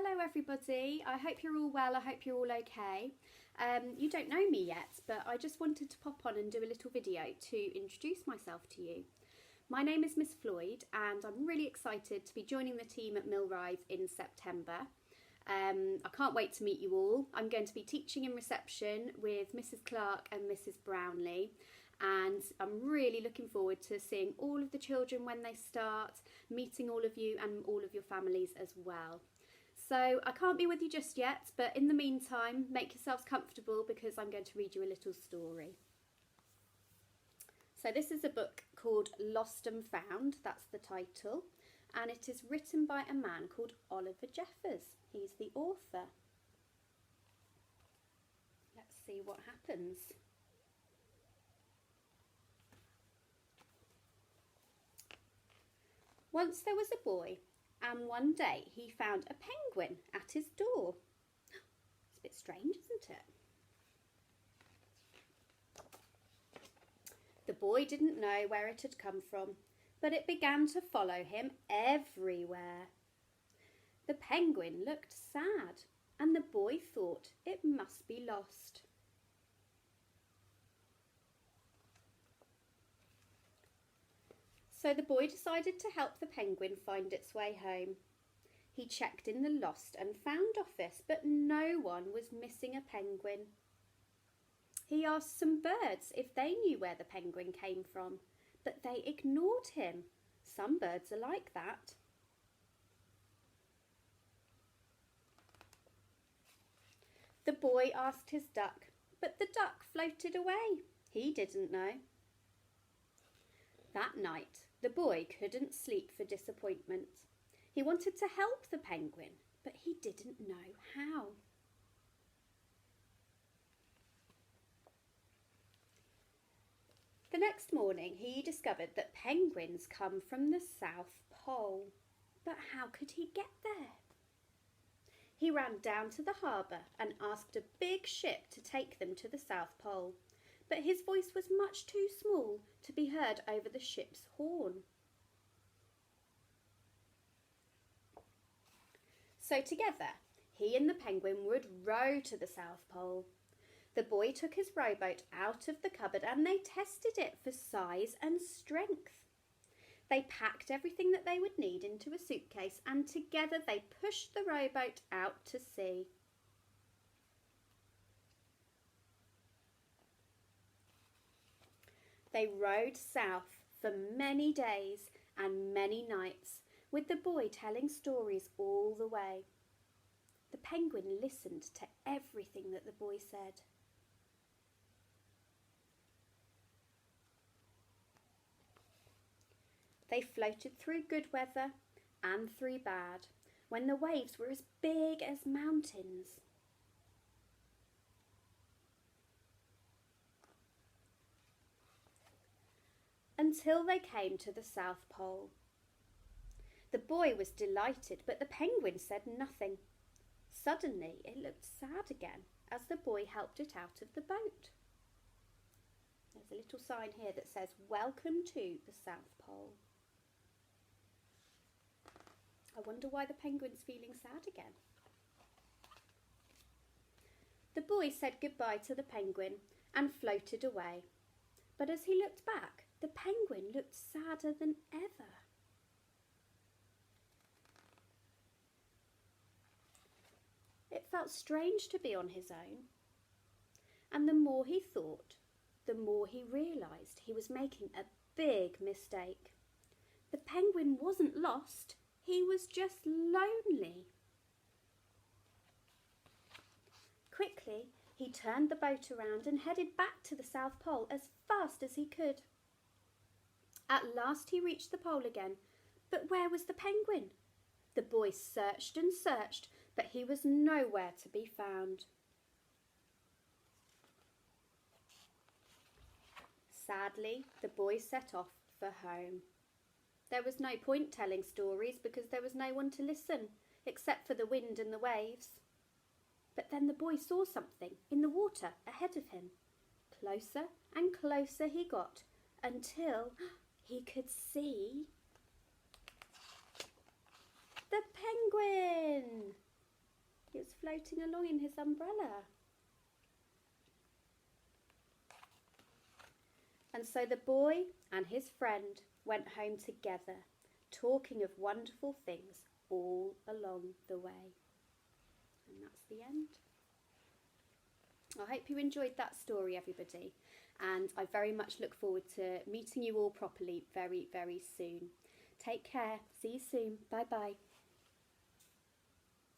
Hello everybody, I hope you're all well, I hope you're all okay. You don't know me yet, but I just wanted to pop on and do a little video to introduce myself to you. My name is Miss Floyd and I'm really excited to be joining the team at Millrise in September. I can't wait to meet you all. I'm going to be teaching in reception with Mrs Clark and Mrs Brownlee, and I'm really looking forward to seeing all of the children when they start, meeting all of you and all of your families as well. So I can't be with you just yet, but in the meantime, make yourselves comfortable because I'm going to read you a little story. So this is a book called Lost and Found, that's the title, and it is written by a man called Oliver Jeffers. He's the author. Let's see what happens. Once there was a boy, and one day he found a penguin at his door. It's a bit strange, isn't it? The boy didn't know where it had come from, but it began to follow him everywhere. The penguin looked sad, and the boy thought it must be lost. So the boy decided to help the penguin find its way home. He checked in the lost and found office, but no one was missing a penguin. He asked some birds if they knew where the penguin came from, but they ignored him. Some birds are like that. The boy asked his duck, but the duck floated away. He didn't know. That night, the boy couldn't sleep for disappointment. He wanted to help the penguin, but he didn't know how. The next morning, he discovered that penguins come from the South Pole. But how could he get there? He ran down to the harbour and asked a big ship to take them to the South Pole. But his voice was much too small to be heard over the ship's horn. So together, he and the penguin would row to the South Pole. The boy took his rowboat out of the cupboard and they tested it for size and strength. They packed everything that they would need into a suitcase and together they pushed the rowboat out to sea. They rowed south for many days and many nights, with the boy telling stories all the way. The penguin listened to everything that the boy said. They floated through good weather and through bad, when the waves were as big as mountains. Until they came to the South Pole. The boy was delighted, but the penguin said nothing. Suddenly it looked sad again as the boy helped it out of the boat. There's a little sign here that says, "Welcome to the South Pole." I wonder why the penguin's feeling sad again. The boy said goodbye to the penguin and floated away. But as he looked back, the penguin looked sadder than ever. It felt strange to be on his own. And the more he thought, the more he realised he was making a big mistake. The penguin wasn't lost, he was just lonely. Quickly, he turned the boat around and headed back to the South Pole as fast as he could. At last he reached the pole again, but where was the penguin? The boy searched and searched, but he was nowhere to be found. Sadly, the boy set off for home. There was no point telling stories because there was no one to listen, except for the wind and the waves. But then the boy saw something in the water ahead of him. Closer and closer he got until he could see the penguin. floating along in his umbrella. And so the boy and his friend went home together, talking of wonderful things all along the way. And that's the end. I hope you enjoyed that story, everybody, and I very much look forward to meeting you all properly very, very soon. Take care. See you soon. Bye bye.